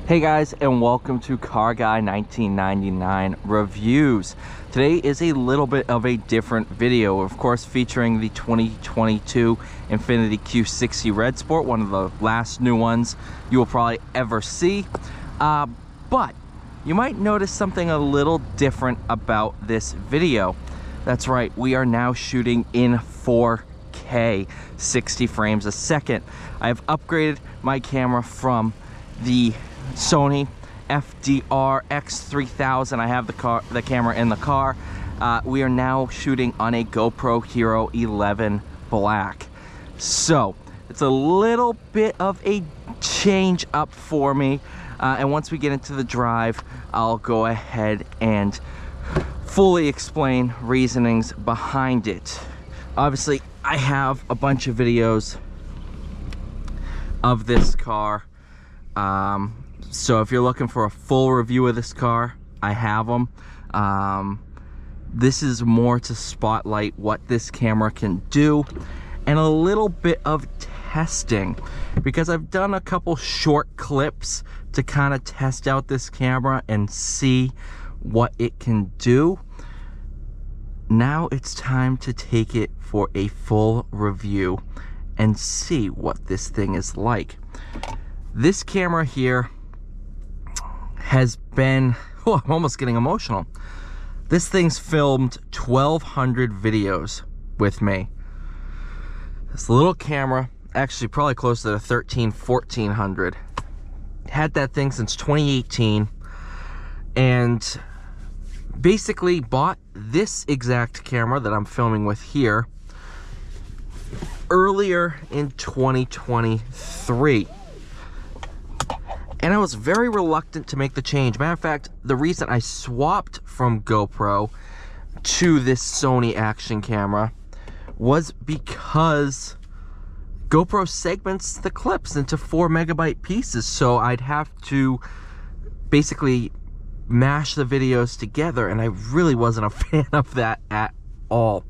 Hey guys, and welcome to Car Guy 1999 Reviews. Today is a little bit of a different video, of course featuring the 2022 Infiniti Q60 Redsport, one of the last new ones you will probably ever see. But you might notice something a little different about this video. That's right, we are now shooting in 4K, 60 frames a second. I have upgraded my camera from the Sony FDR X3000. I have the camera in the car. We are now shooting on a GoPro Hero 11 Black. So it's a little bit of a change up for me. And once we get into the drive, I'll go ahead and fully explain reasonings behind it. Obviously, I have a bunch of videos of this car. So if you're looking for a full review of this car, I have them. This is more to spotlight what this camera can do and a little bit of testing, because I've done a couple short clips to kind of test out this camera and see what it can do. Now it's time to take it for a full review and see what this thing is like. This camera here has been, oh, I'm almost getting emotional. This thing's filmed 1,200 videos with me. This little camera, actually probably close to the 1,400. Had that thing since 2018 and basically bought this exact camera that I'm filming with here earlier in 2023. And I was very reluctant to make the change. Matter of fact, the reason I swapped from GoPro to this Sony action camera was because GoPro segments the clips into 4 megabyte pieces. So I'd have to basically mash the videos together, and I really wasn't a fan of that at all.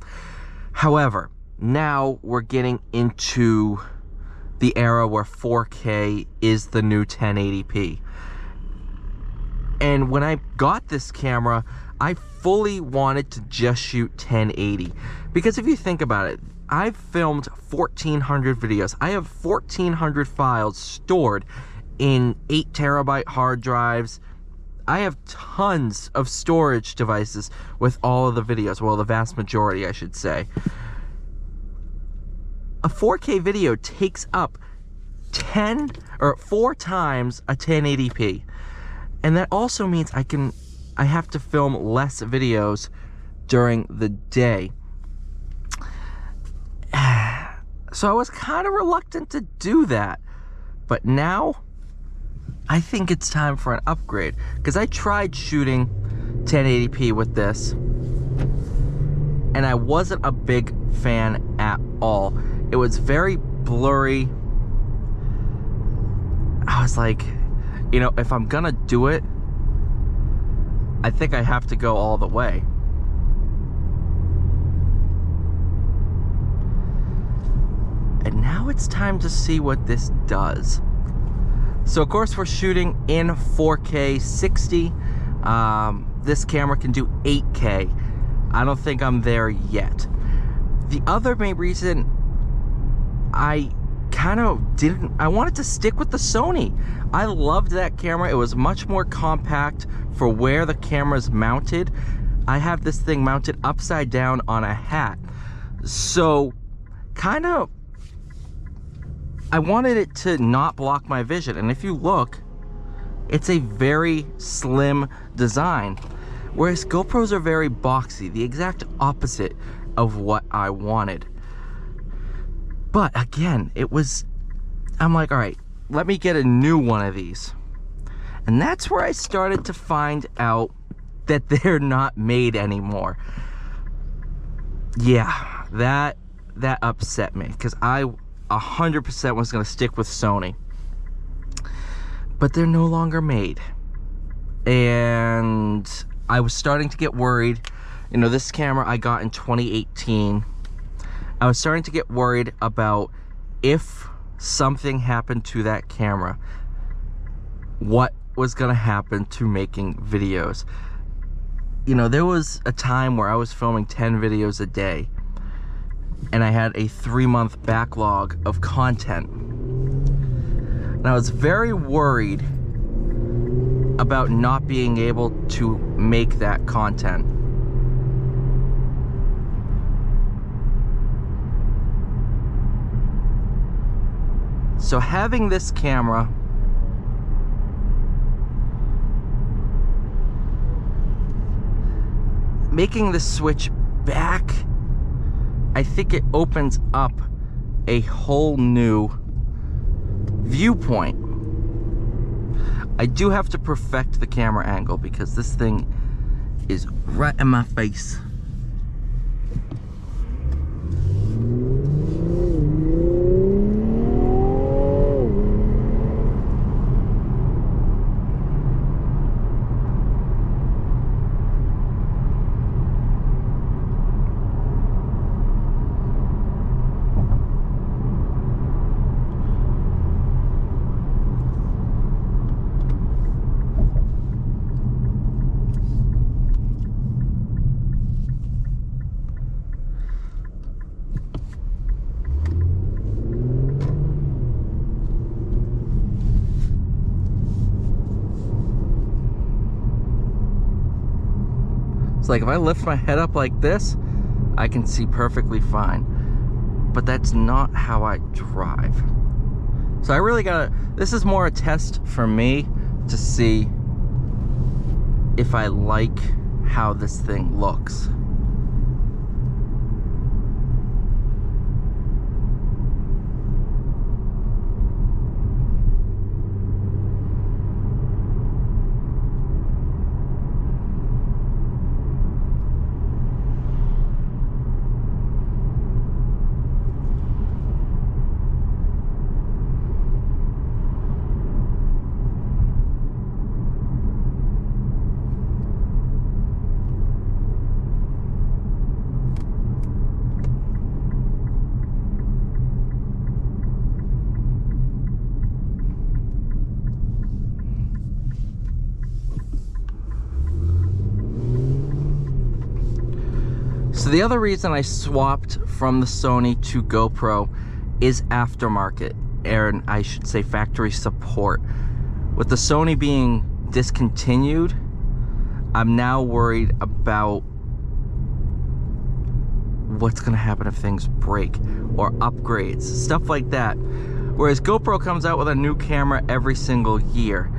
However, now we're getting into the era where 4K is the new 1080p. And when I got this camera, I fully wanted to just shoot 1080. Because if you think about it, I've filmed 1,400 videos. I have 1,400 files stored in 8 terabyte hard drives. I have tons of storage devices with all of the videos. Well, the vast majority, I should say. A 4K video takes up 4 times a 1080p. And that also means I have to film less videos during the day. So I was kind of reluctant to do that. But now, I think it's time for an upgrade. Because I tried shooting 1080p with this, and I wasn't a big fan at all. It was very blurry. I was like, you know, if I'm gonna do it, I think I have to go all the way. And now it's time to see what this does. So of course we're shooting in 4K 60. This camera can do 8K. I don't think I'm there yet. The other main reason I wanted to stick with the Sony. I loved that camera. It was much more compact for where the camera's mounted. I have this thing mounted upside down on a hat. So I wanted it to not block my vision. And if you look, it's a very slim design. Whereas GoPros are very boxy, the exact opposite of what I wanted. But again, I'm like, all right, let me get a new one of these. And that's where I started to find out that they're not made anymore. Yeah, that upset me, because I 100% was gonna stick with Sony. But they're no longer made. And I was starting to get worried. You know, this camera I got in 2018. I was starting to get worried about if something happened to that camera, what was gonna happen to making videos. You know, there was a time where I was filming 10 videos a day, and I had a 3-month backlog of content. And I was very worried about not being able to make that content. So having this camera making the switch back, I think it opens up a whole new viewpoint. I do have to perfect the camera angle because this thing is right in my face. Like if I lift my head up like this, I can see perfectly fine, but that's not how I drive. So I really gotta, this is more a test for me to see if I like how this thing looks. So the other reason I swapped from the Sony to GoPro is aftermarket, and I should say factory support. With the Sony being discontinued, I'm now worried about what's gonna happen if things break or upgrades, stuff like that. Whereas GoPro comes out with a new camera every single year.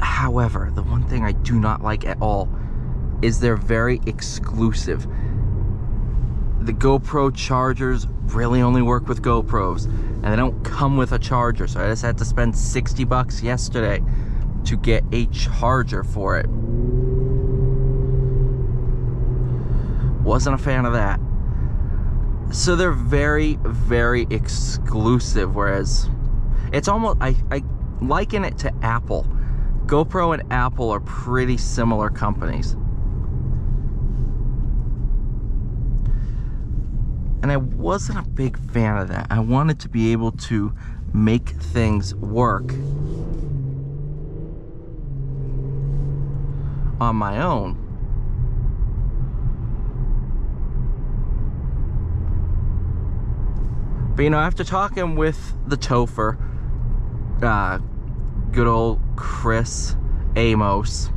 However, the one thing I do not like at all is they're very exclusive. The GoPro chargers really only work with GoPros, and they don't come with a charger, so I just had to spend 60 bucks yesterday to get a charger for it. Wasn't a fan of that. So they're very, very exclusive, whereas it's almost, I liken it to Apple. GoPro and Apple are pretty similar companies. And I wasn't a big fan of that. I wanted to be able to make things work on my own. But you know, after talking with the Topher, good old Chris Amos,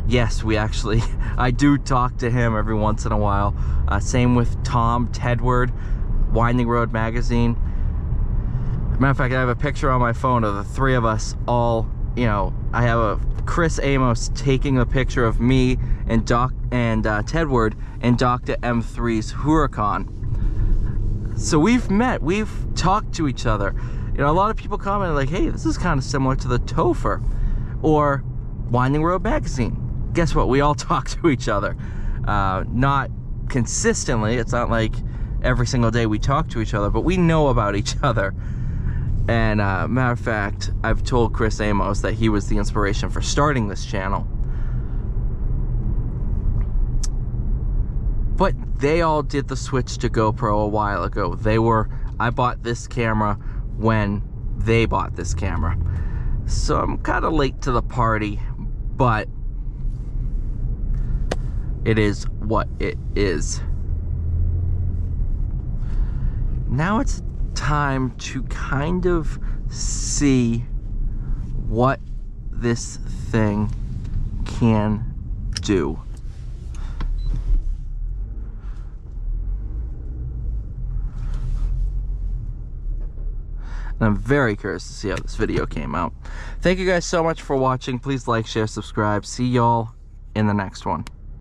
yes, we actually, I do talk to him every once in a while. Same with Tom Tedward, Winding Road Magazine. Matter of fact, I have a picture on my phone of the three of us all, you know, I have a Chris Amos taking a picture of me and Tedward and Dr. M3's Huracan. So we've met, we've talked to each other. You know, a lot of people commented like, hey, this is kind of similar to the Topher or Winding Road Magazine. Guess what? We all talk to each other. Not consistently. It's not like every single day we talk to each other, but we know about each other. And matter of fact, I've told Chris Amos that he was the inspiration for starting this channel. But they all did the switch to GoPro a while ago. I bought this camera when they bought this camera. So I'm kind of late to the party, but it is what it is. Now it's time to kind of see what this thing can do. And I'm very curious to see how this video came out. Thank you guys so much for watching. Please like, share, subscribe. See y'all in the next one.